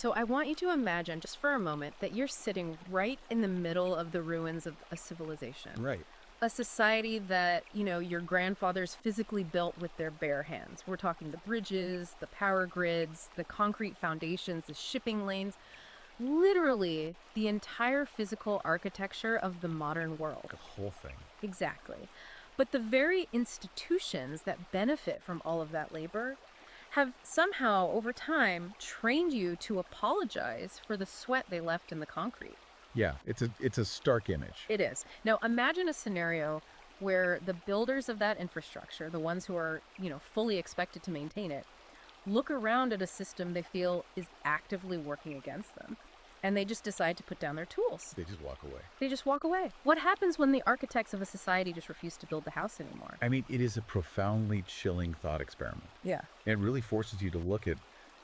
So I want you to imagine, just for a moment, that you're sitting right in the middle of the ruins of a civilization. Right. A society that, your grandfathers physically built with their bare hands. We're talking the bridges, the power grids, the concrete foundations, the shipping lanes. Literally, the entire physical architecture of the modern world. The whole thing. Exactly. But the very institutions that benefit from all of that labor have somehow, over time, trained you to apologize for the sweat they left in the concrete. Yeah, it's a stark image. It is. Now, imagine a scenario where the builders of that infrastructure, the ones who are, fully expected to maintain it, look around at a system they feel is actively working against them. And they just decide to put down their tools. They just walk away. They just walk away. What happens when the architects of a society just refuse to build the house anymore? I mean, it is a profoundly chilling thought experiment. Yeah. It really forces you to look at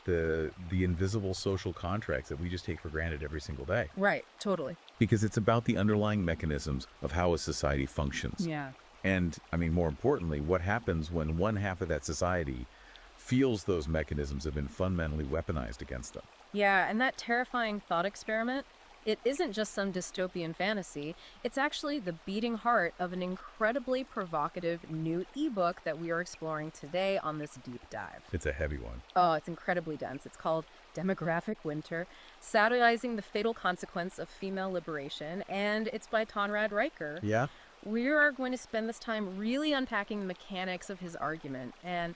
the invisible social contracts that we just take for granted every single day. Right, totally. Because it's about the underlying mechanisms of how a society functions. Yeah. And, I mean, more importantly, what happens when one half of that society feels those mechanisms have been fundamentally weaponized against them. Yeah, and that terrifying thought experiment, it isn't just some dystopian fantasy. It's actually the beating heart of an incredibly provocative new ebook that we are exploring today on this deep dive. It's a heavy one. Oh, it's incredibly dense. It's called Demographic Winter, Satirizing the Fatal Consequence of Female Liberation, and it's by Conrad Riker. Yeah? We are going to spend this time really unpacking the mechanics of his argument. And,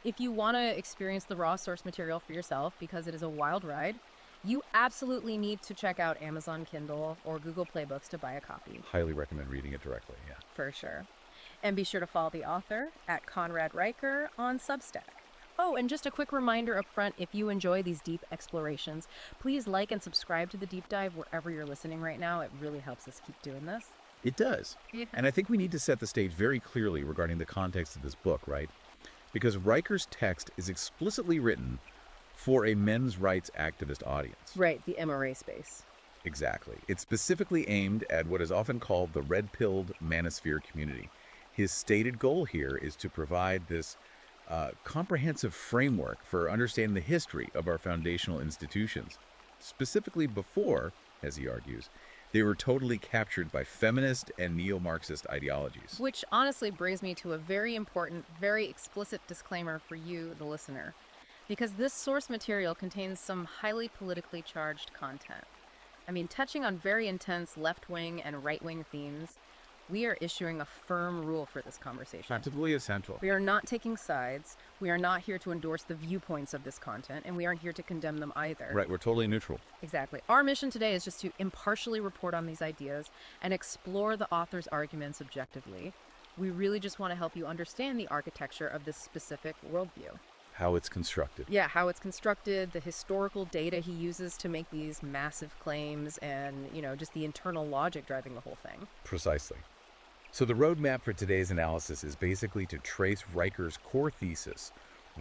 if you want to experience the raw source material for yourself, because it is a wild ride, you absolutely need to check out Amazon Kindle or Google Play Books to buy a copy. Highly recommend reading it directly, yeah. For sure. And be sure to follow the author at Conrad Riker on Substack. Oh, and just a quick reminder up front, if you enjoy these deep explorations, please like and subscribe to the deep dive wherever you're listening right now. It really helps us keep doing this. It does. Yeah. And I think we need to set the stage very clearly regarding the context of this book, right? Because Riker's text is explicitly written for a men's rights activist audience. Right, the MRA space. Exactly. It's specifically aimed at what is often called the red-pilled manosphere community. His stated goal here is to provide this comprehensive framework for understanding the history of our foundational institutions, specifically before, as he argues, they were totally captured by feminist and neo-Marxist ideologies. Which honestly brings me to a very important, very explicit disclaimer for you, the listener. Because this source material contains some highly politically charged content. I mean, touching on very intense left-wing and right-wing themes, we are issuing a firm rule for this conversation. Practically essential. We are not taking sides. We are not here to endorse the viewpoints of this content, and we aren't here to condemn them either. Right, we're totally neutral. Exactly. Our mission today is just to impartially report on these ideas and explore the author's arguments objectively. We really just want to help you understand the architecture of this specific worldview. How it's constructed. Yeah, how it's constructed, the historical data he uses to make these massive claims, and, just the internal logic driving the whole thing. Precisely. So the roadmap for today's analysis is basically to trace Riker's core thesis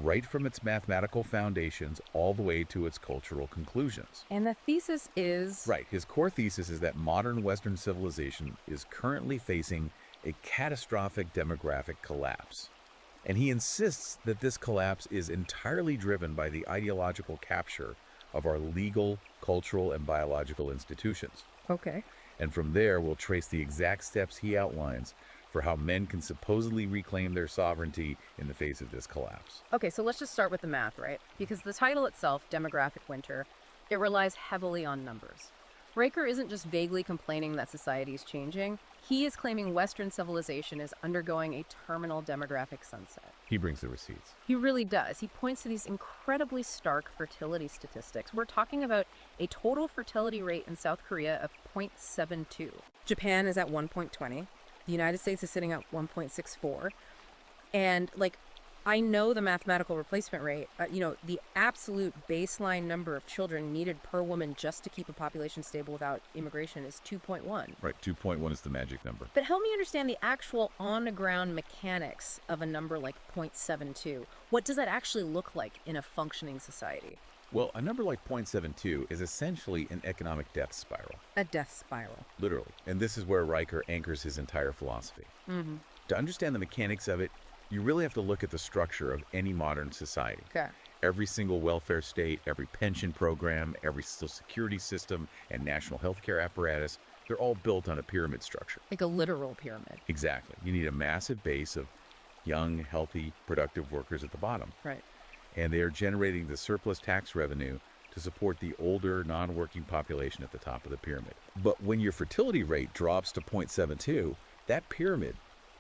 right from its mathematical foundations all the way to its cultural conclusions. And the thesis is... Right. His core thesis is that modern Western civilization is currently facing a catastrophic demographic collapse. And he insists that this collapse is entirely driven by the ideological capture of our legal, cultural, and biological institutions. Okay. And from there, we'll trace the exact steps he outlines for how men can supposedly reclaim their sovereignty in the face of this collapse. Okay, so let's just start with the math, right? Because the title itself, Demographic Winter, it relies heavily on numbers. Riker isn't just vaguely complaining that society is changing. He is claiming Western civilization is undergoing a terminal demographic sunset. He brings the receipts. He really does. He points to these incredibly stark fertility statistics. We're talking about a total fertility rate in South Korea of 0.72. Japan is at 1.20. The United States is sitting at 1.64. And, I know the mathematical replacement rate, the absolute baseline number of children needed per woman just to keep a population stable without immigration is 2.1. Right, 2.1 is the magic number. But help me understand the actual on-the-ground mechanics of a number like 0.72. What does that actually look like in a functioning society? Well, a number like 0.72 is essentially an economic death spiral. A death spiral. Literally. And this is where Riker anchors his entire philosophy. To understand the mechanics of it, you really have to look at the structure of any modern society. Okay. Every single welfare state, every pension program, every social security system, and national healthcare apparatus, they're all built on a pyramid structure. Like a literal pyramid. Exactly. You need a massive base of young, healthy, productive workers at the bottom. Right. And they are generating the surplus tax revenue to support the older, non-working population at the top of the pyramid. But when your fertility rate drops to 0.72, that pyramid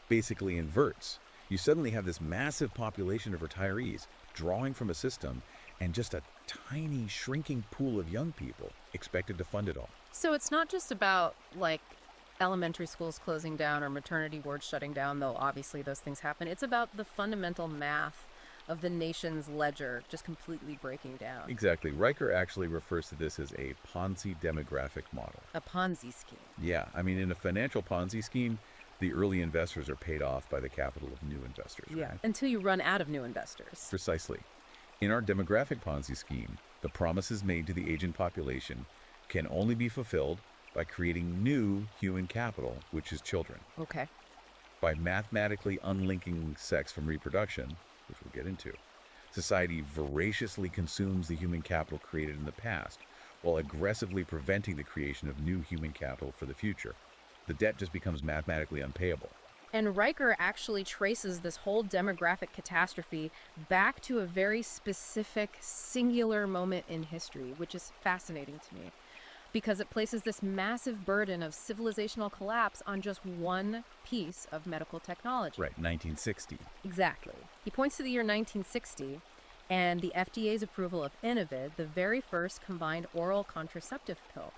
basically inverts. You suddenly have this massive population of retirees drawing from a system and just a tiny, shrinking pool of young people expected to fund it all. So it's not just about, like, elementary schools closing down or maternity wards shutting down, though obviously those things happen. It's about the fundamental math of the nation's ledger just completely breaking down. Exactly. Riker actually refers to this as a Ponzi demographic model. A Ponzi scheme. Yeah, I mean, in a financial Ponzi scheme, the early investors are paid off by the capital of new investors. Yeah, Right? until you run out of new investors. Precisely. In our demographic Ponzi scheme, the promises made to the aging population can only be fulfilled by creating new human capital, which is children. Okay. By mathematically unlinking sex from reproduction, which we'll get into, society voraciously consumes the human capital created in the past, while aggressively preventing the creation of new human capital for the future. The debt just becomes mathematically unpayable. And Riker actually traces this whole demographic catastrophe back to a very specific, singular moment in history, which is fascinating to me, because it places this massive burden of civilizational collapse on just one piece of medical technology. Right, 1960. Exactly. He points to the year 1960 and the FDA's approval of Inovid, the very first combined oral contraceptive pill.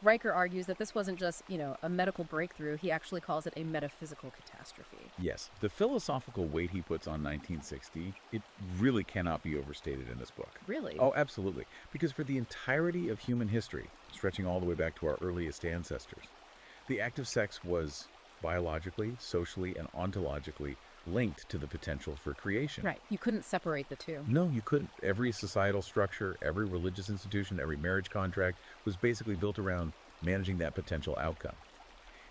Riker argues that this wasn't just, a medical breakthrough. He actually calls it a metaphysical catastrophe. Yes, the philosophical weight he puts on 1960, it really cannot be overstated in this book. Really? Oh, absolutely. Because for the entirety of human history, stretching all the way back to our earliest ancestors, the act of sex was biologically, socially, and ontologically linked to the potential for creation. Right. You couldn't separate the two. No, you couldn't. Every societal structure, every religious institution, every marriage contract was basically built around managing that potential outcome.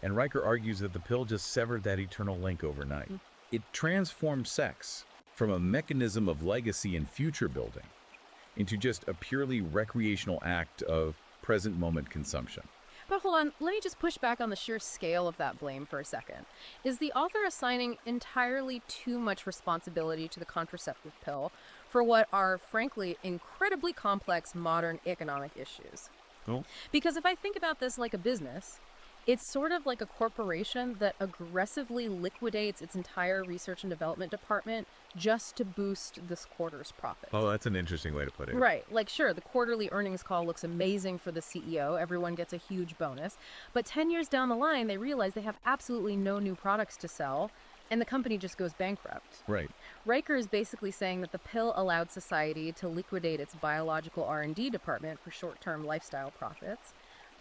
And Riker argues that the pill just severed that eternal link overnight. It transformed sex from a mechanism of legacy and future building into just a purely recreational act of present moment consumption. But hold on, let me just push back on the sheer scale of that blame for a second. Is the author assigning entirely too much responsibility to the contraceptive pill for what are, frankly, incredibly complex modern economic issues? Well, Because if I think about this like a business, it's sort of like a corporation that aggressively liquidates its entire research and development department just to boost this quarter's profits. oh, that's an interesting way to put it. Right. Like, sure, the quarterly earnings call looks amazing for the CEO. Everyone gets a huge bonus. But 10 years down the line, they realize they have absolutely no new products to sell, and the company just goes bankrupt. Right. Riker is basically saying that the pill allowed society to liquidate its biological R&D department for short-term lifestyle profits.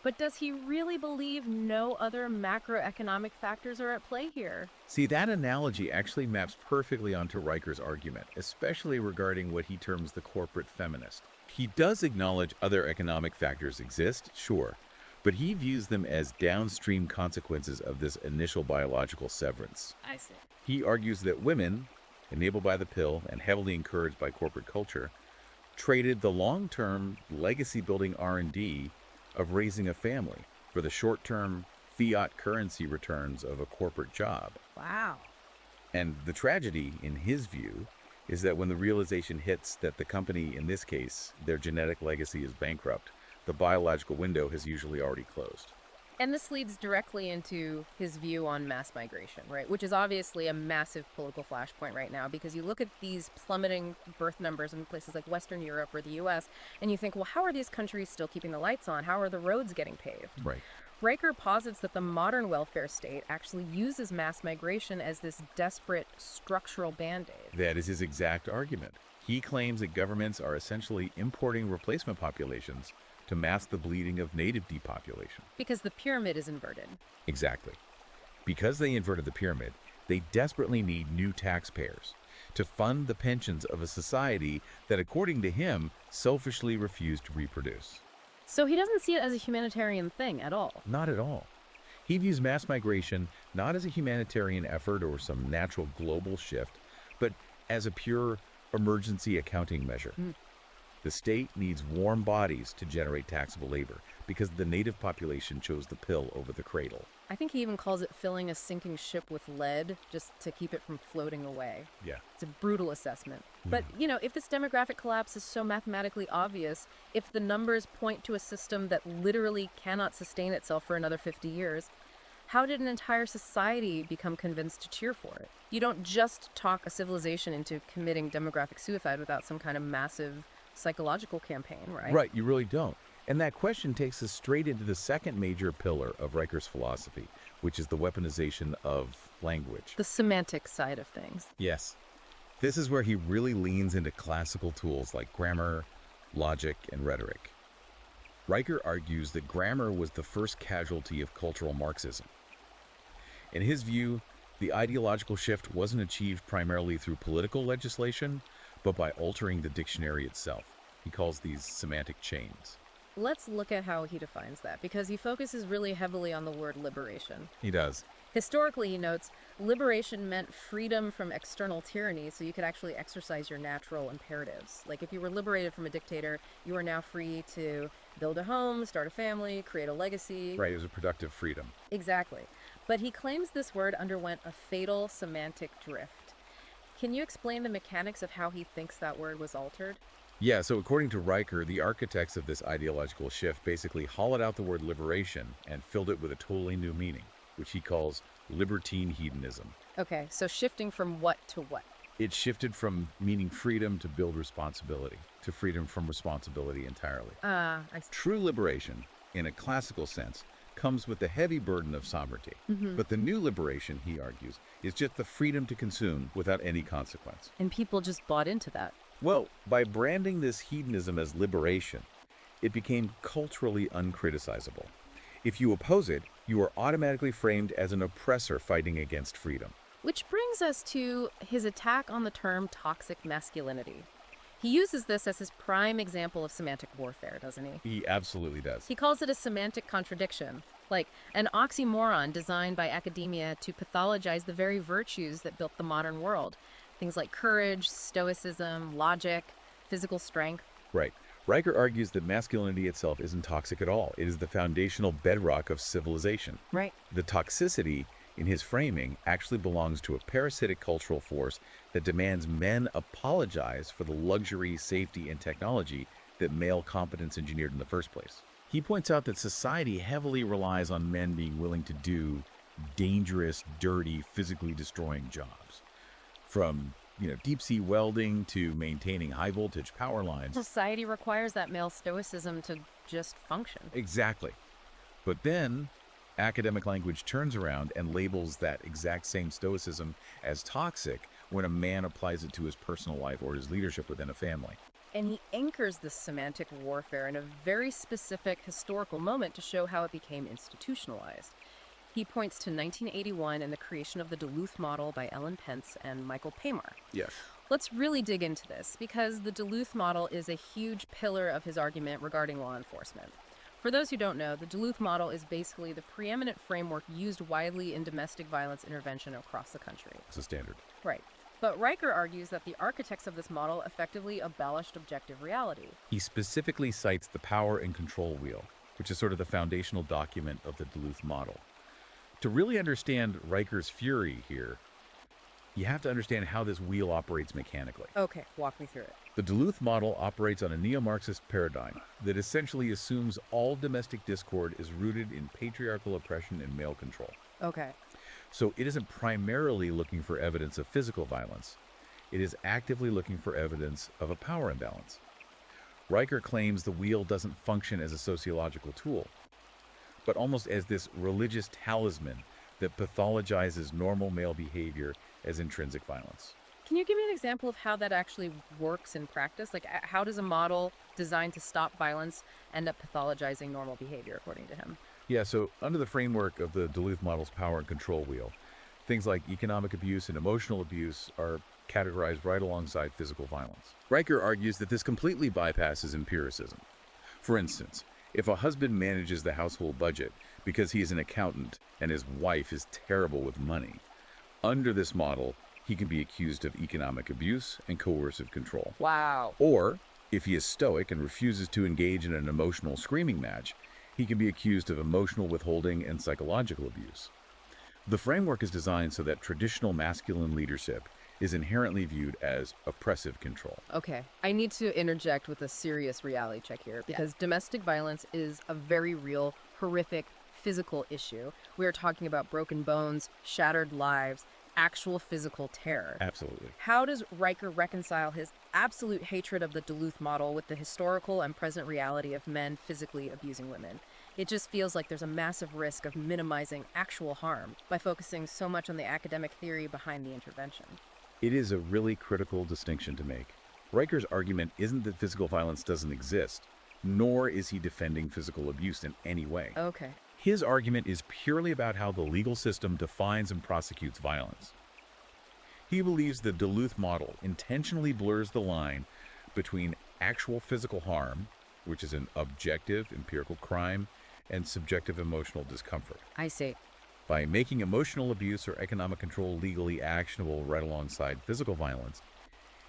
But does he really believe no other macroeconomic factors are at play here? See, that analogy actually maps perfectly onto Riker's argument, especially regarding what he terms the corporate feminist. He does acknowledge other economic factors exist, sure, but he views them as downstream consequences of this initial biological severance. I see. He argues that women, enabled by the pill and heavily encouraged by corporate culture, traded the long-term legacy-building R&D of raising a family for the short-term fiat currency returns of a corporate job. Wow. And the tragedy, in his view, is that when the realization hits that the company, in this case, their genetic legacy is bankrupt, the biological window has usually already closed. And this leads directly into his view on mass migration, right? Which is obviously a massive political flashpoint right now, because you look at these plummeting birth numbers in places like Western Europe or the US, and you think, well, how are these countries still keeping the lights on? How are the roads getting paved? Right. Riker posits that the modern welfare state actually uses mass migration as this desperate structural band-aid. That is his exact argument. He claims that governments are essentially importing replacement populations to mask the bleeding of native depopulation. Because the pyramid is inverted. Exactly. Because they inverted the pyramid, they desperately need new taxpayers to fund the pensions of a society that, according to him, selfishly refused to reproduce. So he doesn't see it as a humanitarian thing at all. Not at all. He views mass migration not as a humanitarian effort or some natural global shift, but as a pure emergency accounting measure. The state needs warm bodies to generate taxable labor because the native population chose the pill over the cradle. I think he even calls it filling a sinking ship with lead just to keep it from floating away. Yeah. It's a brutal assessment. But, if this demographic collapse is so mathematically obvious, if the numbers point to a system that literally cannot sustain itself for another 50 years, how did an entire society become convinced to cheer for it? You don't just talk a civilization into committing demographic suicide without some kind of massive psychological campaign, right? Right, you really don't. And that question takes us straight into the second major pillar of Riker's philosophy, which is the weaponization of language. The semantic side of things. Yes. This is where he really leans into classical tools like grammar, logic, and rhetoric. Riker argues that grammar was the first casualty of cultural Marxism. In his view, the ideological shift wasn't achieved primarily through political legislation, but by altering the dictionary itself. He calls these semantic chains. Let's look at how he defines that, because he focuses really heavily on the word liberation. He does. Historically, he notes, liberation meant freedom from external tyranny, so you could actually exercise your natural imperatives. Like if you were liberated from a dictator, you are now free to build a home, start a family, create a legacy. Right, it was a productive freedom. Exactly. But he claims this word underwent a fatal semantic drift. Can you explain the mechanics of how he thinks that word was altered? Yeah, so according to Riker, the architects of this ideological shift basically hollowed out the word liberation and filled it with a totally new meaning, which he calls libertine hedonism. Okay, so shifting from what to what? It shifted from meaning freedom to build responsibility, to freedom from responsibility entirely. I see. True liberation, in a classical sense, comes with the heavy burden of sovereignty. But the new liberation, he argues, is just the freedom to consume without any consequence. And people just bought into that. Well, by branding this hedonism as liberation, it became culturally uncriticizable. If you oppose it, you are automatically framed as an oppressor fighting against freedom. Which brings us to his attack on the term toxic masculinity. He uses this as his prime example of semantic warfare, doesn't he? He absolutely does. He calls it a semantic contradiction, like an oxymoron designed by academia to pathologize the very virtues that built the modern world. Things like courage, stoicism, logic, physical strength. Right. Riker argues that masculinity itself isn't toxic at all. It is the foundational bedrock of civilization. Right. The toxicity, in his framing, actually belongs to a parasitic cultural force that demands men apologize for the luxury, safety, and technology that male competence engineered in the first place. He points out that society heavily relies on men being willing to do dangerous, dirty, physically destroying jobs. From, deep sea welding to maintaining high voltage power lines. Society requires that male stoicism to just function. Exactly. But then academic language turns around and labels that exact same stoicism as toxic when a man applies it to his personal life or his leadership within a family. And he anchors this semantic warfare in a very specific historical moment to show how it became institutionalized. He points to 1981 and the creation of the Duluth model by Ellen Pence and Michael Paymar. Yes. Let's really dig into this, because the Duluth model is a huge pillar of his argument regarding law enforcement. For those who don't know, the Duluth model is basically the preeminent framework used widely in domestic violence intervention across the country. It's a standard. Right. But Riker argues that the architects of this model effectively abolished objective reality. He specifically cites the power and control wheel, which is sort of the foundational document of the Duluth model. To really understand Riker's fury here, you have to understand how this wheel operates mechanically. Okay, walk me through it. The Duluth model operates on a neo-Marxist paradigm that essentially assumes all domestic discord is rooted in patriarchal oppression and male control. Okay. So it isn't primarily looking for evidence of physical violence. It is actively looking for evidence of a power imbalance. Riker claims the wheel doesn't function as a sociological tool, but almost as this religious talisman that pathologizes normal male behavior as intrinsic violence. Can you give me an example of how that actually works in practice? Like, how does a model designed to stop violence end up pathologizing normal behavior, according to him? Yeah, so under the framework of the Duluth model's power and control wheel, things like economic abuse and emotional abuse are categorized right alongside physical violence. Riker argues that this completely bypasses empiricism. For instance, if a husband manages the household budget because he is an accountant and his wife is terrible with money, under this model, He can be accused of economic abuse and coercive control. Wow. Or, if he is stoic and refuses to engage in an emotional screaming match, he can be accused of emotional withholding and psychological abuse. The framework is designed so that traditional masculine leadership is inherently viewed as oppressive control. Okay, I need to interject with a serious reality check here because domestic violence is a very real, horrific, physical issue. We are talking about broken bones, shattered lives, actual physical terror. Absolutely. How does Riker reconcile his absolute hatred of the Duluth model with the historical and present reality of men physically abusing women? It just feels like there's a massive risk of minimizing actual harm by focusing so much on the academic theory behind the intervention. It is a really critical distinction to make. Riker's argument isn't that physical violence doesn't exist, nor is he defending physical abuse in any way. Okay. His argument is purely about how the legal system defines and prosecutes violence. He believes the Duluth model intentionally blurs the line between actual physical harm, which is an objective empirical crime, and subjective emotional discomfort. I see. By making emotional abuse or economic control legally actionable right alongside physical violence,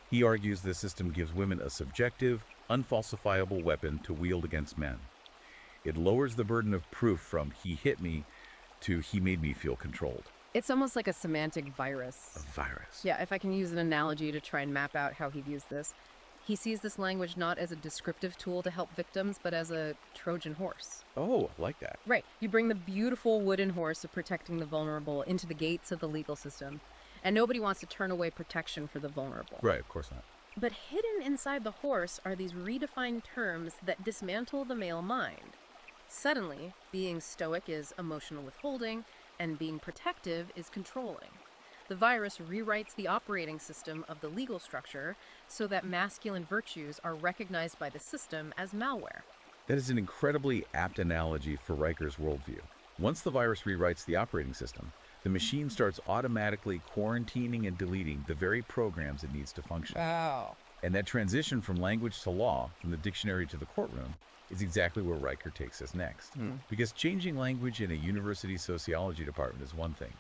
he argues the system gives women a subjective, unfalsifiable weapon to wield against men. It lowers the burden of proof from "he hit me" to "he made me feel controlled." It's almost like a semantic virus. A virus. Yeah, if I can use an analogy to try and map out how he views this, he sees this language not as a descriptive tool to help victims, but as a Trojan horse. Oh, I like that. Right. You bring the beautiful wooden horse of protecting the vulnerable into the gates of the legal system, and nobody wants to turn away protection for the vulnerable. Right, of course not. But hidden inside the horse are these redefined terms that dismantle the male mind. Suddenly, being stoic is emotional withholding, and being protective is controlling. The virus rewrites the operating system of the legal structure so that masculine virtues are recognized by the system as malware. That is an incredibly apt analogy for Riker's worldview. Once the virus rewrites the operating system, the machine starts automatically quarantining and deleting the very programs it needs to function. Wow. And that transition from language to law, from the dictionary to the courtroom, is exactly where Riker takes us next. Because changing language in a university sociology department is one thing,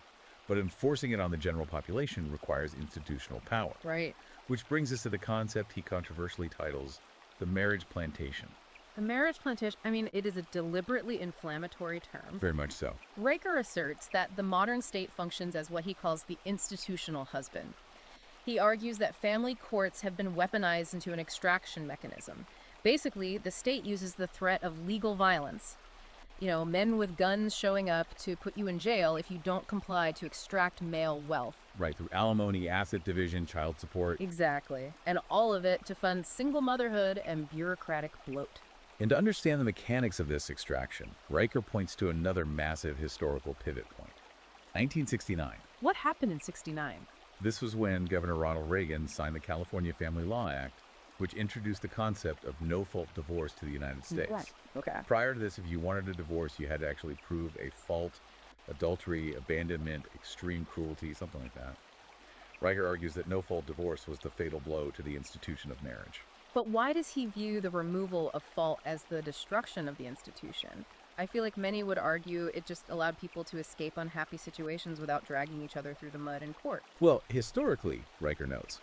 but enforcing it on the general population requires institutional power. Right. Which brings us to the concept he controversially titles the marriage plantation. The marriage plantation, it is a deliberately inflammatory term. Very much so. Riker asserts that the modern state functions as what he calls the institutional husband. He argues that family courts have been weaponized into an extraction mechanism. Basically, the state uses the threat of legal violence. Men with guns showing up to put you in jail if you don't comply to extract male wealth. Right, through alimony, asset division, child support. Exactly. And all of it to fund single motherhood and bureaucratic bloat. And to understand the mechanics of this extraction, Riker points to another massive historical pivot point. 1969. What happened in 69? This was when Governor Ronald Reagan signed the California Family Law Act, which introduced the concept of no-fault divorce to the United States. Right. Okay. Prior to this, if you wanted a divorce, you had to actually prove a fault, adultery, abandonment, extreme cruelty, something like that. Riker argues that no-fault divorce was the fatal blow to the institution of marriage. But why does he view the removal of fault as the destruction of the institution? I feel like many would argue it just allowed people to escape unhappy situations without dragging each other through the mud in court. Well, historically, Riker notes,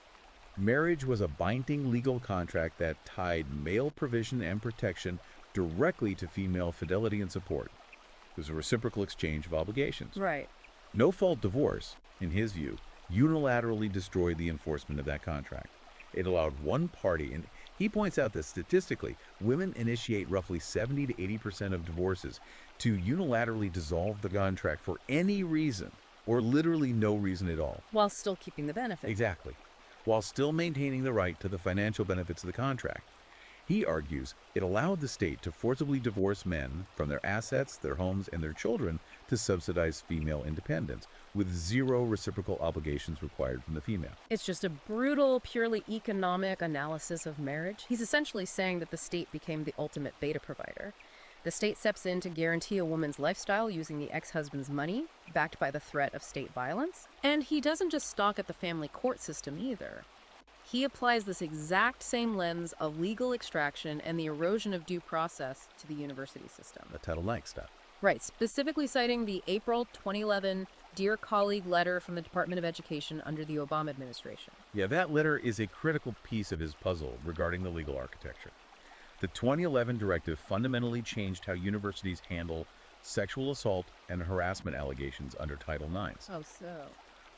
marriage was a binding legal contract that tied male provision and protection directly to female fidelity and support. It was a reciprocal exchange of obligations. Right. No-fault divorce, in his view, unilaterally destroyed the enforcement of that contract. It allowed one party, and he points out that statistically, women initiate roughly 70 to 80% of divorces, to unilaterally dissolve the contract for any reason, or literally no reason at all. While still keeping the benefits. Exactly. While still maintaining the right to the financial benefits of the contract. He argues it allowed the state to forcibly divorce men from their assets, their homes, and their children to subsidize female independence, with zero reciprocal obligations required from the female. It's just a brutal, purely economic analysis of marriage. He's essentially saying that the state became the ultimate beta provider. The state steps in to guarantee a woman's lifestyle using the ex-husband's money, backed by the threat of state violence. And he doesn't just stalk at the family court system either. He applies this exact same lens of legal extraction and the erosion of due process to the university system. The Title IX stuff. Right, specifically citing the April 2011 Dear colleague letter from the Department of Education under the Obama administration. Yeah, that letter is a critical piece of his puzzle regarding the legal architecture. The 2011 directive fundamentally changed how universities handle sexual assault and harassment allegations under Title IX. Oh, so.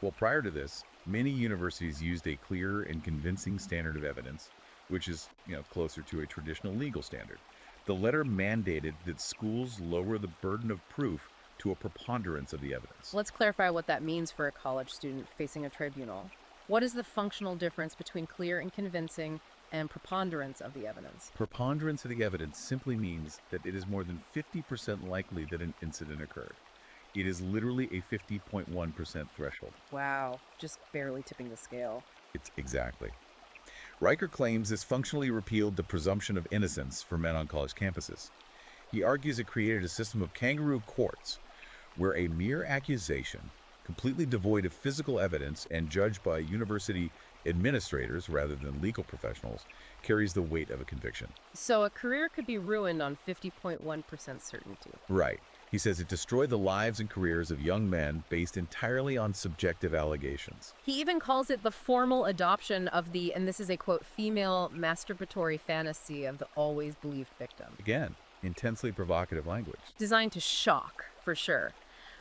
Well, prior to this, many universities used a clear and convincing standard of evidence, which is, closer to a traditional legal standard. The letter mandated that schools lower the burden of proof to a preponderance of the evidence. Let's clarify what that means for a college student facing a tribunal. What is the functional difference between clear and convincing and preponderance of the evidence? Preponderance of the evidence simply means that it is more than 50% likely that an incident occurred. It is literally a 50.1% threshold. Wow, just barely tipping the scale. It's exactly. Riker claims this functionally repealed the presumption of innocence for men on college campuses. He argues it created a system of kangaroo courts where a mere accusation, completely devoid of physical evidence and judged by university administrators rather than legal professionals, carries the weight of a conviction. So a career could be ruined on 50.1% certainty. Right. He says it destroyed the lives and careers of young men based entirely on subjective allegations. He even calls it the formal adoption of the, and this is a quote, female masturbatory fantasy of the always believed victim. Again, intensely provocative language. Designed to shock, for sure.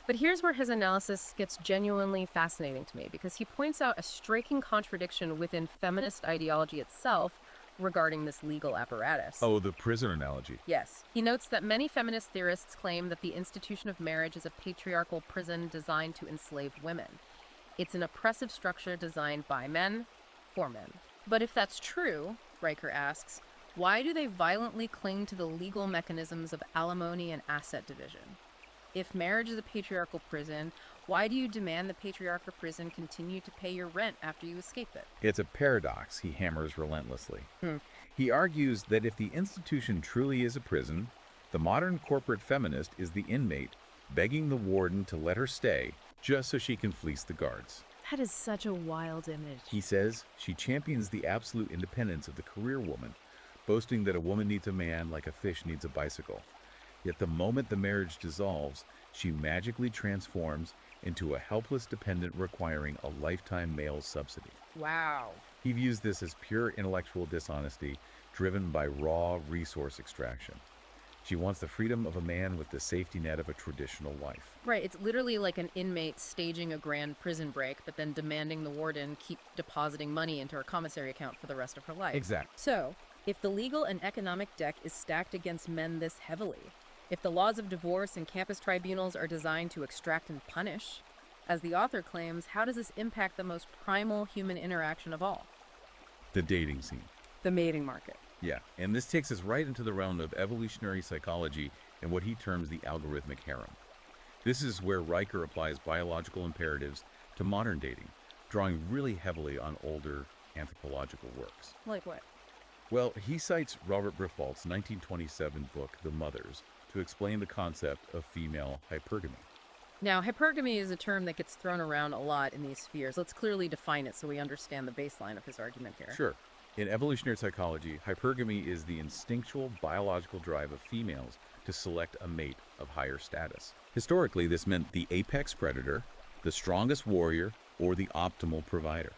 But here's where his analysis gets genuinely fascinating to me, because he points out a striking contradiction within feminist ideology itself regarding this legal apparatus. Oh, the prison analogy. Yes. He notes that many feminist theorists claim that the institution of marriage is a patriarchal prison designed to enslave women. It's an oppressive structure designed by men for men. But if that's true, Riker asks, why do they violently cling to the legal mechanisms of alimony and asset division? If marriage is a patriarchal prison, why do you demand the patriarchal prison continue to pay your rent after you escape it? It's a paradox he hammers relentlessly. He argues that if the institution truly is a prison, the modern corporate feminist is the inmate begging the warden to let her stay just so she can fleece the guards. That is such a wild image. He says she champions the absolute independence of the career woman, boasting that a woman needs a man like a fish needs a bicycle. Yet the moment the marriage dissolves, she magically transforms into a helpless dependent requiring a lifetime male subsidy. Wow. He views this as pure intellectual dishonesty driven by raw resource extraction. She wants the freedom of a man with the safety net of a traditional wife. Right, it's literally like an inmate staging a grand prison break, but then demanding the warden keep depositing money into her commissary account for the rest of her life. Exactly. So, if the legal and economic deck is stacked against men this heavily, if the laws of divorce and campus tribunals are designed to extract and punish, as the author claims, how does this impact the most primal human interaction of all? The dating scene. The mating market. Yeah, and this takes us right into the realm of evolutionary psychology and what he terms the algorithmic harem. This is where Riker applies biological imperatives to modern dating, drawing really heavily on older anthropological works. Like what? Well, he cites Robert Briffault's 1927 book, The Mothers, to explain the concept of female hypergamy. Now, hypergamy is a term that gets thrown around a lot in these spheres. Let's clearly define it so we understand the baseline of his argument here. Sure. In evolutionary psychology, hypergamy is the instinctual biological drive of females to select a mate of higher status. Historically, this meant the apex predator, the strongest warrior, or the optimal provider.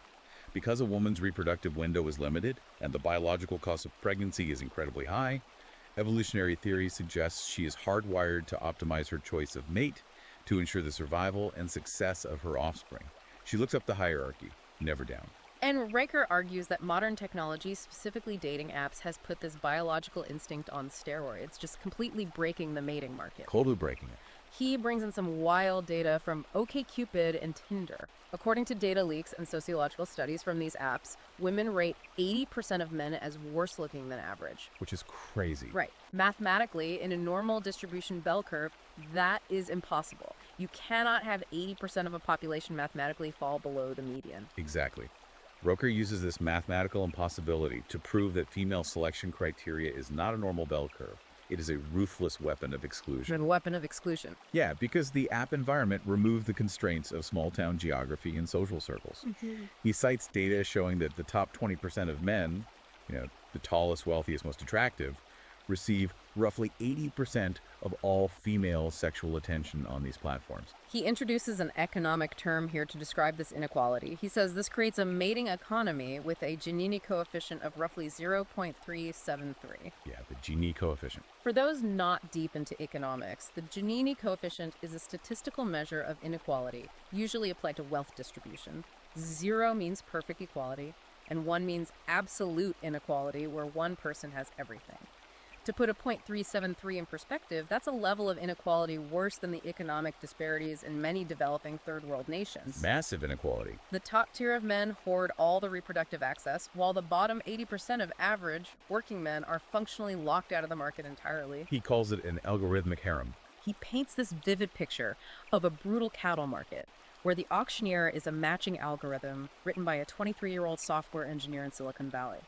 Because a woman's reproductive window is limited and the biological cost of pregnancy is incredibly high, evolutionary theory suggests she is hardwired to optimize her choice of mate to ensure the survival and success of her offspring. She looks up the hierarchy, never down. And Riker argues that modern technology, specifically dating apps, has put this biological instinct on steroids, just completely breaking the mating market. Coldly breaking it. He brings in some wild data from OkCupid and Tinder. According to data leaks and sociological studies from these apps, women rate 80% of men as worse looking than average. Which is crazy. Right. Mathematically, in a normal distribution bell curve, that is impossible. You cannot have 80% of a population mathematically fall below the median. Exactly. Roker uses this mathematical impossibility to prove that female selection criteria is not a normal bell curve. It is a ruthless weapon of exclusion. A weapon of exclusion. Yeah, because the app environment removed the constraints of small-town geography and social circles. He cites data showing that the top 20% of men, the tallest, wealthiest, most attractive, receive roughly 80% of all female sexual attention on these platforms. He introduces an economic term here to describe this inequality. He says this creates a mating economy with a Gini coefficient of roughly 0.373. Yeah, the Gini coefficient. For those not deep into economics, the Gini coefficient is a statistical measure of inequality, usually applied to wealth distribution. 0 means perfect equality, and 1 means absolute inequality, where one person has everything. To put a 0.373 in perspective, that's a level of inequality worse than the economic disparities in many developing third world nations. Massive inequality. The top tier of men hoard all the reproductive access, while the bottom 80% of average working men are functionally locked out of the market entirely. He calls it an algorithmic harem. He paints this vivid picture of a brutal cattle market, where the auctioneer is a matching algorithm written by a 23-year-old software engineer in Silicon Valley.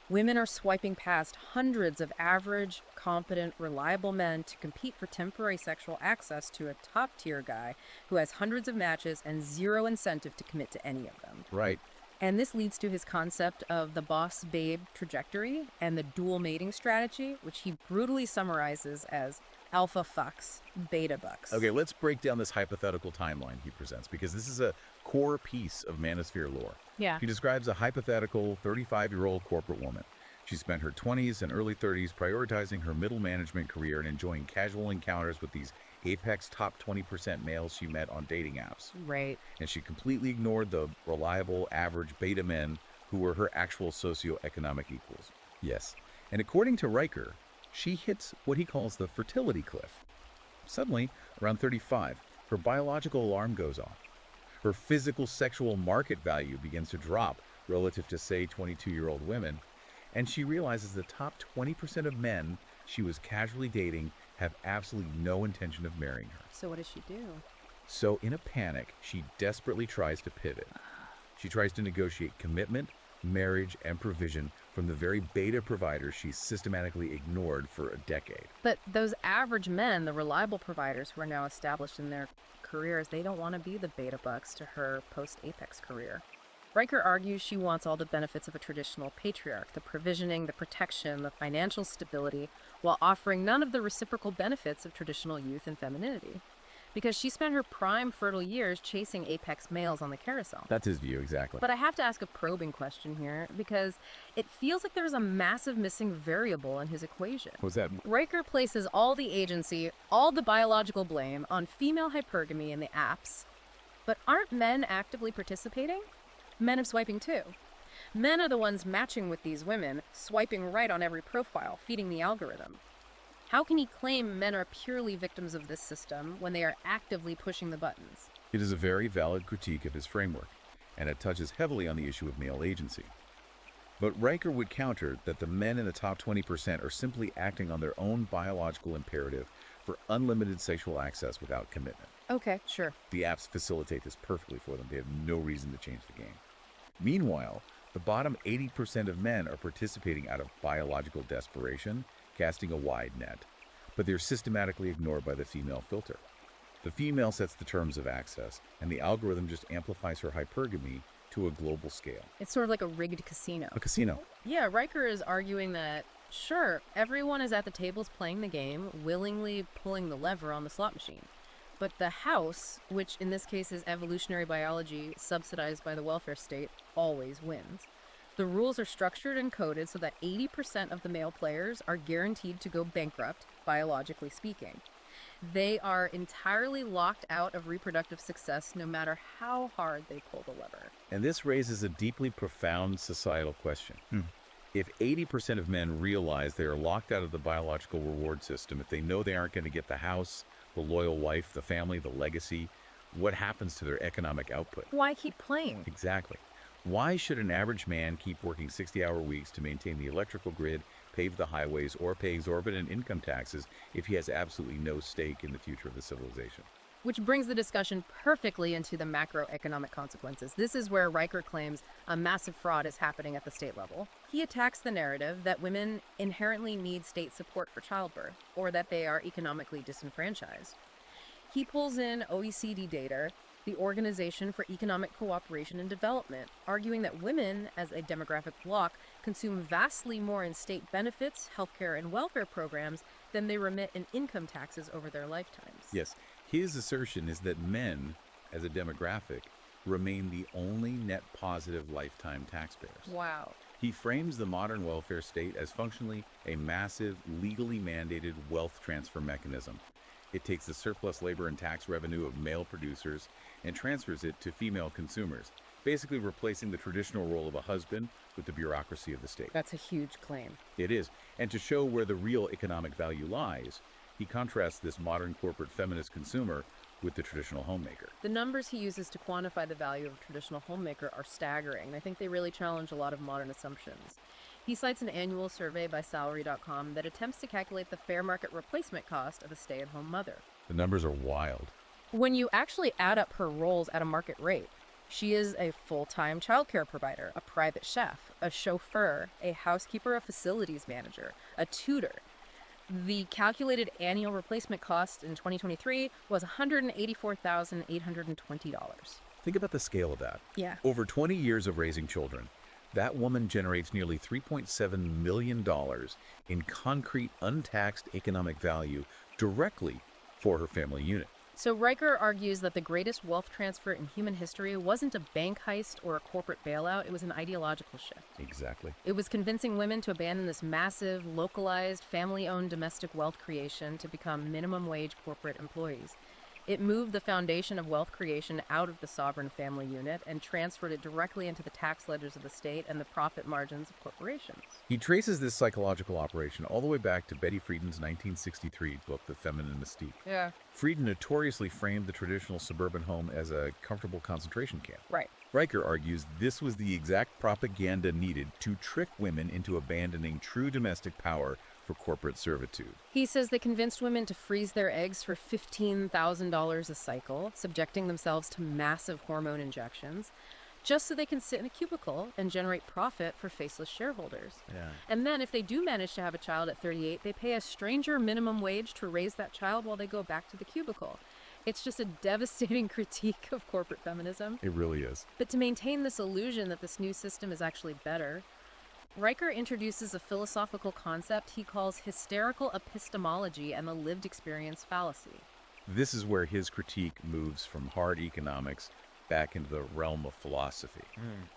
Women are swiping past hundreds of average, competent, reliable men to compete for temporary sexual access to a top-tier guy who has hundreds of matches and 0 incentive to commit to any of them. Right. And this leads to his concept of the boss-babe trajectory and the dual mating strategy, which he brutally summarizes as alpha fucks, beta bucks. Okay, let's break down this hypothetical timeline he presents, because this is a core piece of manosphere lore. Yeah. He describes a hypothetical 35-year-old corporate woman. She spent her 20s and early 30s prioritizing her middle management career and enjoying casual encounters with these apex top 20% males she met on dating apps. Right. And she completely ignored the reliable, average beta men who were her actual socioeconomic equals. Yes. And according to Riker, she hits what he calls the fertility cliff. Suddenly, around 35, her biological alarm goes off. Her physical sexual market value begins to drop relative to, say, 22-year-old women, and she realizes the top 20% of men she was casually dating have absolutely no intention of marrying her. So what does she do? So in a panic, she desperately tries to pivot. She tries to negotiate commitment, marriage, and provision from the very beta providers she systematically ignored for a decade. But those average men, the reliable providers who are now established in their careers, they don't want to be the beta bucks to her post-apex career. Riker argues she wants all the benefits of a traditional patriarch, the provisioning, the protection, the financial stability, while offering none of the reciprocal benefits of traditional youth and femininity. Because she spent her prime fertile years chasing apex males on the carousel. That's his view, exactly. But I have to ask a probing question here, because it feels like there's a massive missing variable in his equation. What's that? Riker places all the agency, all the biological blame on female hypergamy in the apps. But aren't men actively participating? Men are swiping too. Men are the ones matching with these women, swiping right on every profile, feeding the algorithm. How can he claim men are purely victims of this system when they are actively pushing the buttons? It is a very valid critique of his framework, and it touches heavily on the issue of male agency. But Riker would counter that the men in the top 20% are simply acting on their own biological imperative for unlimited sexual access without commitment. Okay, sure. The apps facilitate this perfectly for them. They have no reason to change the game. Meanwhile, the bottom 80% of men are participating out of biological desperation, casting a wide net, but they're systematically ignored by the female filter. The female sets the terms of access, and the algorithm just amplifies her hypergamy to a global scale. It's sort of like a rigged casino. A casino. Yeah, Riker is arguing that, sure, everyone is at the tables playing the game, willingly pulling the lever on the slot machine. But the house, which in this case is evolutionary biology subsidized by the welfare state, always wins. The rules are structured and coded so that 80% of the male players are guaranteed to go bankrupt, biologically speaking. They are entirely locked out of reproductive success no matter how hard they pull the lever. And this raises a deeply profound societal question. If 80% of men realize they are locked out of the biological reward system, if they know they aren't going to get the house, the loyal wife, the family, the legacy, what happens to their economic output? Why keep playing? Exactly. Why should an average man keep working 60-hour weeks to maintain the electrical grid, pave the highways, or pay exorbitant income taxes if he has absolutely no stake in the future of the civilization? Which brings the discussion perfectly into the macroeconomic consequences. This is where Riker claims a massive fraud is happening at the state level. He attacks the narrative that women inherently need state support for childbirth, or that they are economically disenfranchised. He pulls in OECD data the Organization for Economic Cooperation and Development, arguing that women, as a demographic bloc, consume vastly more in state benefits, healthcare, and welfare programs than they remit in income taxes over their lifetimes. Yes, his assertion is that men, as a demographic, remain the only net positive lifetime taxpayers. Wow. He frames the modern welfare state as functionally a massive, legally mandated wealth transfer mechanism. It takes the surplus labor and tax revenue of male producers and transfers it to female consumers, basically replacing the traditional role of a husband with the bureaucracy of the state. That's a huge claim. It is. And to show where the real economic value lies, he contrasts this modern corporate feminist consumer with the traditional homemaker. The numbers he uses to quantify the value of a traditional homemaker are staggering. I think they really challenge a lot of modern assumptions. He cites an annual survey by Salary.com that attempts to calculate the fair market replacement cost of a stay-at-home mother. The numbers are wild. When you actually add up her roles at a market rate, she is a full-time childcare provider, a private chef, a chauffeur, a housekeeper, a facilities manager, a tutor. The calculated annual replacement cost in 2023 was $184,820. Think about the scale of that. Yeah. Over 20 years of raising children, that woman generates nearly $3.7 million in concrete, untaxed economic value directly for her family unit. So Riker argues that the greatest wealth transfer in human history wasn't a bank heist or a corporate bailout, it was an ideological shift. Exactly. It was convincing women to abandon this massive, localized, family-owned domestic wealth creation to become minimum wage corporate employees. It moved the foundation of wealth creation out of the sovereign family unit and transferred it directly into the tax ledgers of the state and the profit margins of corporations. He traces this psychological operation all the way back to Betty Friedan's 1963 book, The Feminine Mystique. Yeah. Friedan notoriously framed the traditional suburban home as a comfortable concentration camp. Right. Riker argues this was the exact propaganda needed to trick women into abandoning true domestic power for corporate servitude. He says they convinced women to freeze their eggs for $15,000 a cycle, subjecting themselves to massive hormone injections, just so they can sit in a cubicle and generate profit for faceless shareholders. Yeah. And then if they do manage to have a child at 38, they pay a stranger minimum wage to raise that child while they go back to the cubicle. It's just a devastating critique of corporate feminism. It really is. But to maintain this illusion that this new system is actually better, Riker introduces a philosophical concept he calls hysterical epistemology and the lived experience fallacy. This is where his critique moves from hard economics back into the realm of philosophy.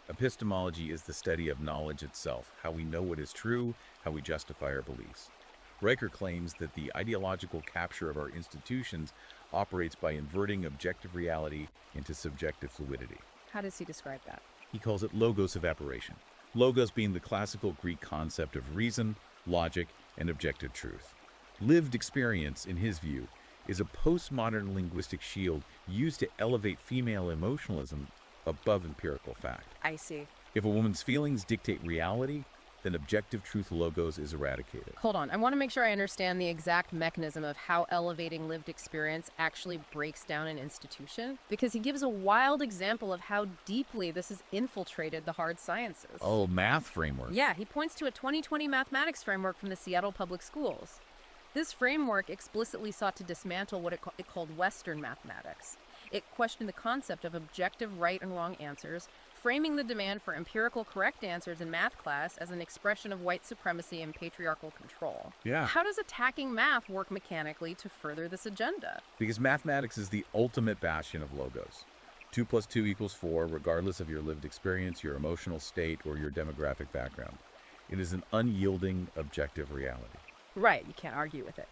Epistemology is the study of knowledge itself, how we know what is true, how we justify our beliefs. Riker claims that the ideological capture of our institutions operates by inverting objective reality into subjective fluidity. How does he describe that? He calls it logos evaporation. Logos being the classical Greek concept of reason, logic, and objective truth. Lived experience, in his view, is a postmodern linguistic shield used to elevate female emotionalism above empirical fact. I see. If a woman's feelings dictate reality, then objective truth logos is eradicated. Hold on. I want to make sure I understand the exact mechanism of how elevating lived experience actually breaks down an institution, because he gives a wild example of how deeply this has infiltrated the hard sciences. Oh, math framework. Yeah, he points to a 2020 mathematics framework from the Seattle Public Schools. This framework explicitly sought to dismantle what it called Western mathematics. It questioned the concept of objective right and wrong answers, framing the demand for empirical correct answers in math class as an expression of white supremacy and patriarchal control. Yeah. How does attacking math work mechanically to further this agenda? Because mathematics is the ultimate bastion of logos. 2 + 2 = 4, regardless of your lived experience, your emotional state, or your demographic background. It is an unyielding, objective reality. Right, you can't argue with it.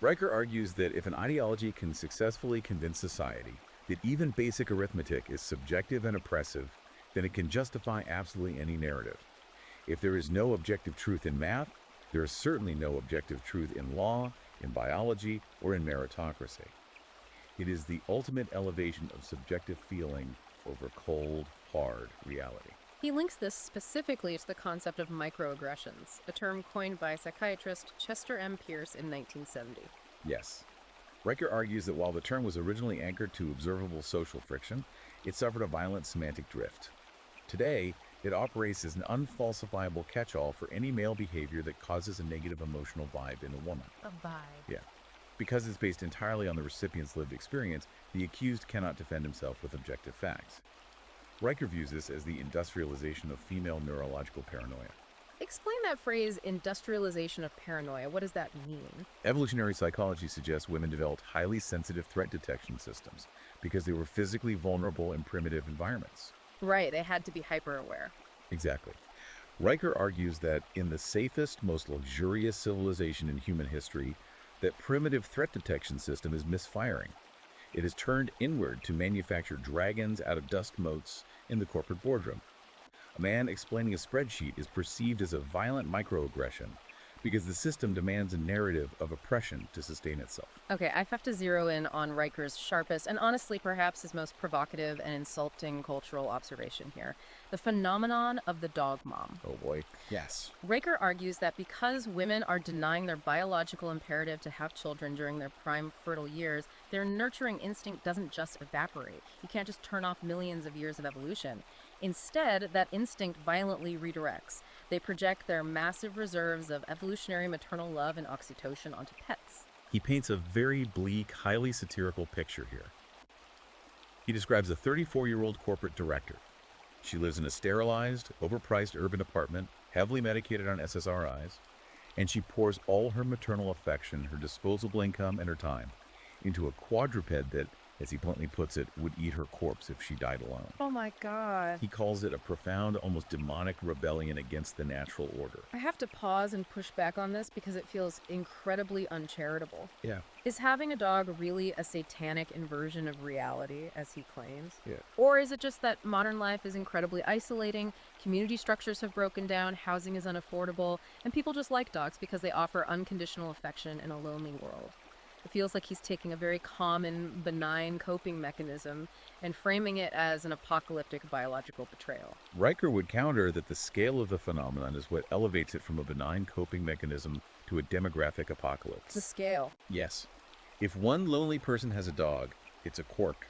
Riker argues that if an ideology can successfully convince society that even basic arithmetic is subjective and oppressive, then it can justify absolutely any narrative. If there is no objective truth in math, there is certainly no objective truth in law, in biology, or in meritocracy. It is the ultimate elevation of subjective feeling over cold, hard reality. He links this specifically to the concept of microaggressions, a term coined by psychiatrist Chester M. Pierce in 1970. Yes. Riker argues that while the term was originally anchored to observable social friction, it suffered a violent semantic drift. Today, it operates as an unfalsifiable catch-all for any male behavior that causes a negative emotional vibe in a woman. A vibe. Yeah. Because it's based entirely on the recipient's lived experience, the accused cannot defend himself with objective facts. Riker views this as the industrialization of female neurological paranoia. Explain that phrase, industrialization of paranoia. What does that mean? Evolutionary psychology suggests women developed highly sensitive threat detection systems because they were physically vulnerable in primitive environments. Right, they had to be hyper-aware. Exactly. Riker argues that in the safest, most luxurious civilization in human history, that primitive threat detection system is misfiring. It is turned inward to manufacture dragons out of dust motes in the corporate boardroom. A man explaining a spreadsheet is perceived as a violent microaggression because the system demands a narrative of oppression to sustain itself. Okay, I have to zero in on Riker's sharpest and honestly perhaps his most provocative and insulting cultural observation here, the phenomenon of the dog mom. Oh boy. Yes. Riker argues that because women are denying their biological imperative to have children during their prime fertile years, their nurturing instinct doesn't just evaporate. You can't just turn off millions of years of evolution. Instead, that instinct violently redirects. They project their massive reserves of evolutionary maternal love and oxytocin onto pets. He paints a very bleak, highly satirical picture here. He describes a 34-year-old corporate director. She lives in a sterilized, overpriced urban apartment, heavily medicated on SSRIs, and she pours all her maternal affection, her disposable income, and her time into a quadruped that, as he bluntly puts it, would eat her corpse if she died alone. Oh my God. He calls it a profound, almost demonic rebellion against the natural order. I have to pause and push back on this because it feels incredibly uncharitable. Yeah. Is having a dog really a satanic inversion of reality, as he claims? Yeah. Or is it just that modern life is incredibly isolating, community structures have broken down, housing is unaffordable, and people just like dogs because they offer unconditional affection in a lonely world? It feels like he's taking a very common, benign coping mechanism and framing it as an apocalyptic biological betrayal. Riker would counter that the scale of the phenomenon is what elevates it from a benign coping mechanism to a demographic apocalypse. The scale. Yes. If one lonely person has a dog, it's a quirk.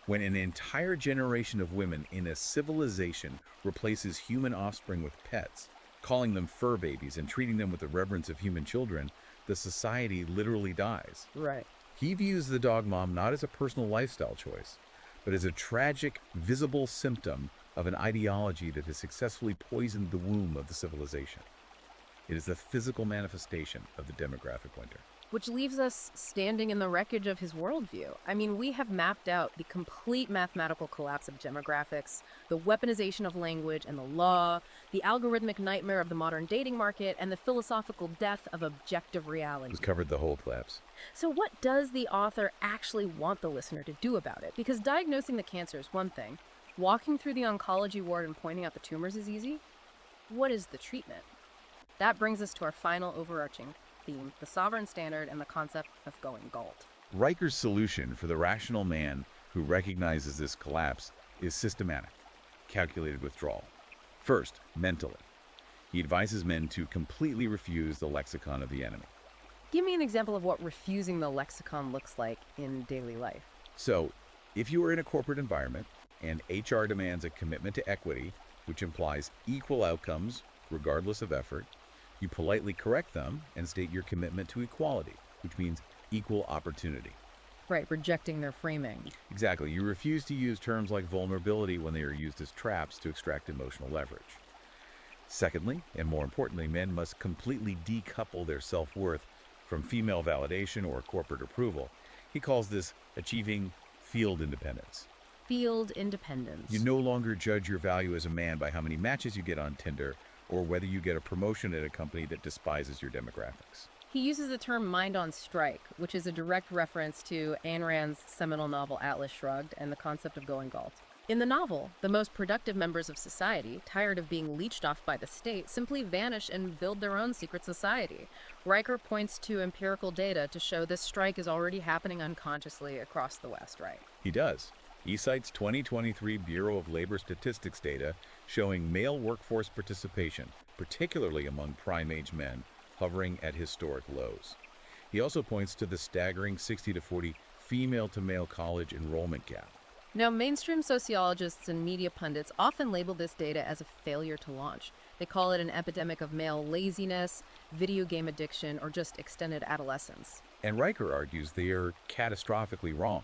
When an entire generation of women in a civilization replaces human offspring with pets, calling them fur babies and treating them with the reverence of human children, the society literally dies. Right. He views the dog mom not as a personal lifestyle choice, but as a tragic, visible symptom of an ideology that has successfully poisoned the womb of the civilization. It is the physical manifestation of the demographic winter. Which leaves us standing in the wreckage of his worldview. I mean, we have mapped out the complete mathematical collapse of demographics, the weaponization of language and the law, the algorithmic nightmare of the modern dating market, and the philosophical death of objective reality. We've covered the whole collapse. So what does the author actually want the listener to do about it? Because diagnosing the cancer is one thing. Walking through the oncology ward and pointing out the tumors is easy. What is the treatment? That brings us to our final overarching theme, the sovereign standard and the concept of going galt. Riker's solution for the rational man who recognizes this collapse is systematic, calculated withdrawal. First, mentally. He advises men to completely refuse the lexicon of the enemy. Give me an example of what refusing the lexicon looks like in daily life. So, if you are in a corporate environment and HR demands a commitment to equity, which implies equal outcomes regardless of effort, you politely correct them and state your commitment to equality, which means equal opportunity. Right, rejecting their framing. Exactly. You refuse to use terms like vulnerability when they are used as traps to extract emotional leverage. Secondly, and more importantly, men must completely decouple their self-worth from female validation or corporate approval. He calls this achieving field independence. Field independence. You no longer judge your value as a man by how many matches you get on Tinder or whether you get a promotion at a company that despises your demographics. He uses the term mind on strike, which is a direct reference to Ayn Rand's seminal novel Atlas Shrugged and the concept of going galt. In the novel, the most productive members of society, tired of being leeched off by the state, simply vanish and build their own secret society. Riker points to empirical data to show this strike is already happening unconsciously across the West, right? He does. He cites 2023 Bureau of Labor Statistics data showing male workforce participation, particularly among prime-age men, hovering at historic lows. He also points to the staggering 60-40 female-to-male college enrollment gap. Now, mainstream sociologists and media pundits often label this data as a failure to launch. They call it an epidemic of male laziness, video game addiction, or just extended adolescence. And Riker argues they are catastrophically wrong.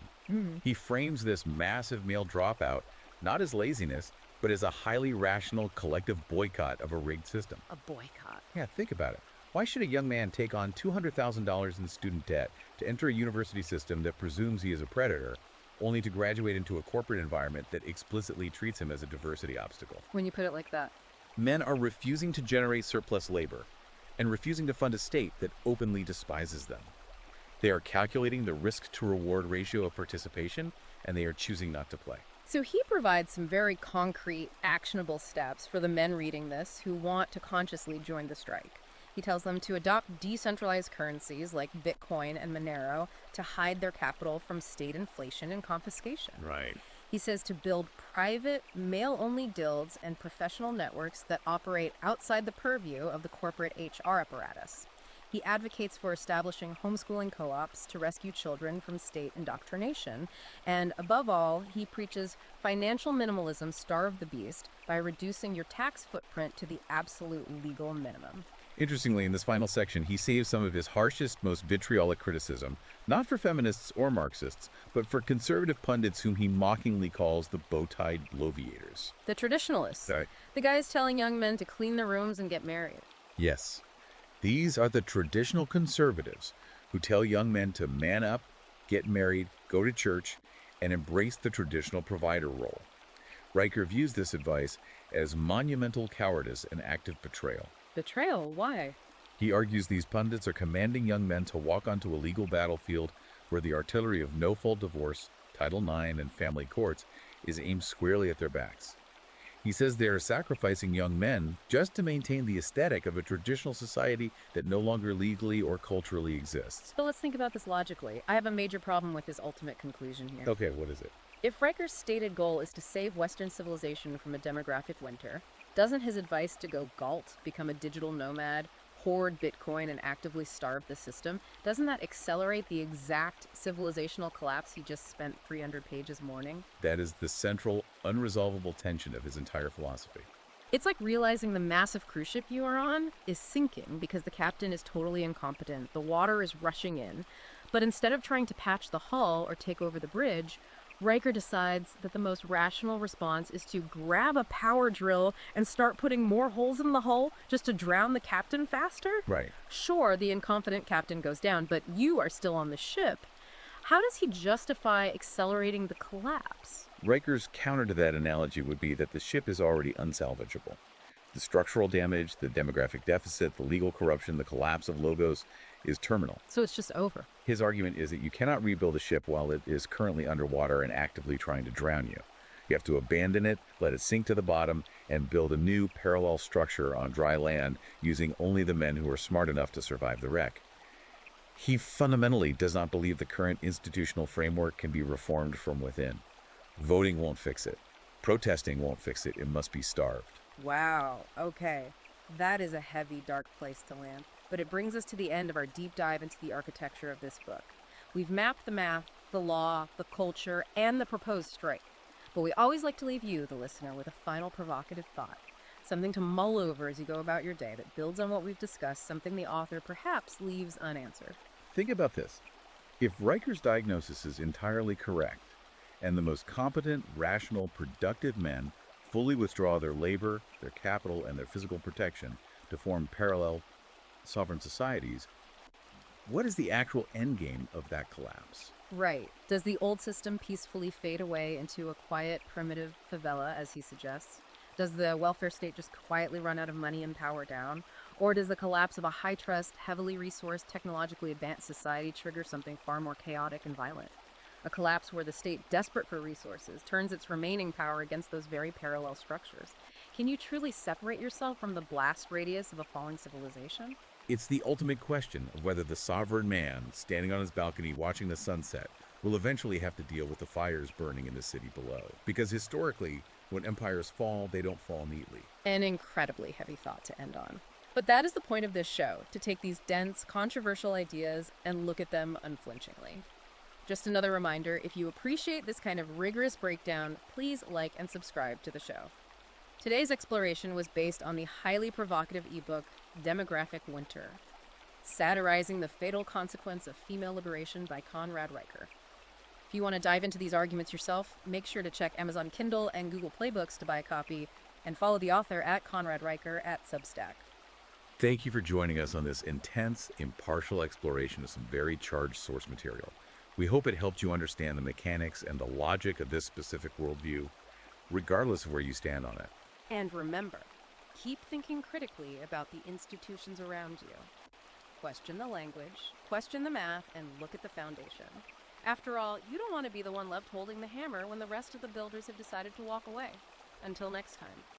He frames this massive male dropout not as laziness, but as a highly rational collective boycott of a rigged system. A boycott. Yeah, think about it. Why should a young man take on $200,000 in student debt to enter a university system that presumes he is a predator, only to graduate into a corporate environment that explicitly treats him as a diversity obstacle? When you put it like that. Men are refusing to generate surplus labor and refusing to fund a state that openly despises them. They are calculating the risk-to-reward ratio of participation, and they are choosing not to play. So he provides some very concrete, actionable steps for the men reading this who want to consciously join the strike. He tells them to adopt decentralized currencies like Bitcoin and Monero to hide their capital from state inflation and confiscation. Right. He says to build private, male-only guilds and professional networks that operate outside the purview of the corporate HR apparatus. He advocates for establishing homeschooling co-ops to rescue children from state indoctrination. And above all, he preaches financial minimalism starve the beast by reducing your tax footprint to the absolute legal minimum. Interestingly, in this final section, he saves some of his harshest, most vitriolic criticism, not for feminists or Marxists, but for conservative pundits whom he mockingly calls the bow-tied bloviators. The traditionalists. Right. The guys telling young men to clean their rooms and get married. Yes, these are the traditional conservatives who tell young men to man up, get married, go to church, and embrace the traditional provider role. Riker views this advice as monumental cowardice and active betrayal. Betrayal? Why? He argues these pundits are commanding young men to walk onto a legal battlefield where the artillery of no-fault divorce, Title IX, and family courts is aimed squarely at their backs. He says they are sacrificing young men just to maintain the aesthetic of a traditional society that no longer legally or culturally exists. But let's think about this logically. I have a major problem with his ultimate conclusion here. Okay, what is it? If Riker's stated goal is to save Western civilization from a demographic winter, doesn't his advice to go galt, become a digital nomad, hoard Bitcoin, and actively starve the system, doesn't that accelerate the exact civilizational collapse he just spent 300 pages mourning? That is the central, unresolvable tension of his entire philosophy. It's like realizing the massive cruise ship you are on is sinking because the captain is totally incompetent, the water is rushing in, but instead of trying to patch the hull or take over the bridge, Riker decides that the most rational response is to grab a power drill and start putting more holes in the hull just to drown the captain faster? Right. Sure, the incompetent captain goes down, but you are still on the ship. How does he justify accelerating the collapse? Riker's counter to that analogy would be that the ship is already unsalvageable. The structural damage, the demographic deficit, the legal corruption, the collapse of Logos is terminal. So it's just over. His argument is that you cannot rebuild a ship while it is currently underwater and actively trying to drown you. You have to abandon it, let it sink to the bottom, and build a new parallel structure on dry land using only the men who are smart enough to survive the wreck. He fundamentally does not believe the current institutional framework can be reformed from within. Voting won't fix it. Protesting won't fix it. It must be starved. Wow, okay. That is a heavy, dark place to land. But it brings us to the end of our deep dive into the architecture of this book. We've mapped the math, the law, the culture, and the proposed strike. But we always like to leave you, the listener, with a final provocative thought. Something to mull over as you go about your day that builds on what we've discussed, something the author perhaps leaves unanswered. Think about this. If Riker's diagnosis is entirely correct, and the most competent, rational, productive men fully withdraw their labor, their capital, and their physical protection to form parallel sovereign societies, what is the actual endgame of that collapse? Right. Does the old system peacefully fade away into a quiet, primitive favela, as he suggests? Does the welfare state just quietly run out of money and power down? Or does the collapse of a high-trust, heavily resourced, technologically advanced society trigger something far more chaotic and violent? A collapse where the state, desperate for resources, turns its remaining power against those very parallel structures. Can you truly separate yourself from the blast radius of a falling civilization? It's the ultimate question of whether the sovereign man, standing on his balcony watching the sunset, will eventually have to deal with the fires burning in the city below. Because historically, when empires fall, they don't fall neatly. An incredibly heavy thought to end on. But that is the point of this show, to take these dense, controversial ideas and look at them unflinchingly. Just another reminder, if you appreciate this kind of rigorous breakdown, please like and subscribe to the show. Today's exploration was based on the highly provocative ebook, Demographic Winter. Satirizing the Fatal Consequence of Female Liberation by Conrad Riker. If you want to dive into these arguments yourself, make sure to check Amazon Kindle and Google Playbooks to buy a copy, and follow the author at Conrad Riker at Substack. Thank you for joining us on this intense, impartial exploration of some very charged source material. We hope it helped you understand the mechanics and the logic of this specific worldview, regardless of where you stand on it. And remember, keep thinking critically about the institutions around you. Question the language, question the math, and look at the foundation. After all, you don't want to be the one left holding the hammer when the rest of the builders have decided to walk away. Until next time.